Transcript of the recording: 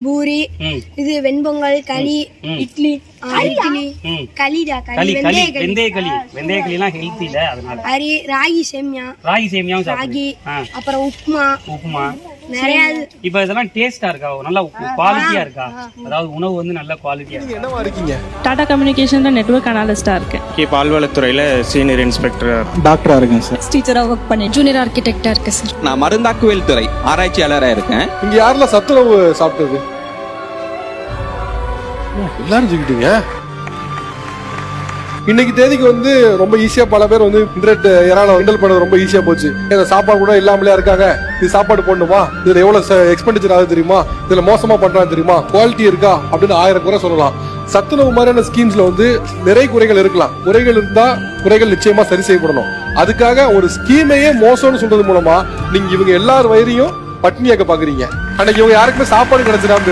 பூரி, இது வெண்பொங்கல், களி, இட்லி, களிடா வெந்தய களிலாம் ஹெல்த்தி இல்ல, அதனால அரி, ராகி சேமியாவும் ராகி, அப்புறம் உப்புமா நிறைய. இப்ப இதெல்லாம் டேஸ்டா இருக்கா, நல்லா குவாலிட்டியா இருக்கா? அதாவது உணவு வந்து நல்ல குவாலிட்டியா இருக்கு. என்னவா இருக்கீங்க? டாடா கம்யூனிகேஷன்ல நெட்வொர்க் அனாலிஸ்டா இருக்கேன். பால்வளத்துறையில சீனியர் இன்ஸ்பெக்டர் டாக்டரா இருக்கேன் சார். டீச்சரா ஒர்க் பண்ணேன். ஜூனியர் ஆர்கிடெக்டா இருக்கேன் சார். நான் மருந்தாக்குவியல் துறை ஆராய்ச்சியாளரா இருக்கேன். இங்க யாரெல்லாம் சத்துணவு சாப்பிட்டது? எல்லாரும் சொல்லிட்டீங்க. இன்னைக்கு தேதிக்கு வந்து ரொம்ப ஈஸியா பல பேர் வந்து இன்டர்நெட் யாரால ஹேண்டில் பண்ணது ரொம்ப ஈஸியா போச்சு. இந்த சாப்பாடு கூட இல்லாமலே இருக்காங்க. இது சாப்பாடு போடணுமா, இதுல எவ்வளவு எக்ஸ்பெண்டிச்சர் ஆகுது தெரியுமா, இதுல மோசமா பண்றாங்க தெரியுமா, குவாலிட்டி இருக்கா அப்படின்னு 1000 குறை சொல்லலாம். சத்துணவு மாதிரியான ஸ்கீம்ஸ்ல வந்து நிறைய குறைகள் இருக்கலாம். குறைகள் இருந்தா குறைகள் நிச்சயமா சரி செய்யப்படணும். அதுக்காக ஒரு ஸ்கீமையே மோசம்னு சொல்றது மூலமா நீங்க இவங்க எல்லார் வயிறையும் பட்னியாக்க பாக்குறீங்க. அன்னைக்கு இவங்க யாருக்குமே சாப்பாடு கிடைச்சிடாம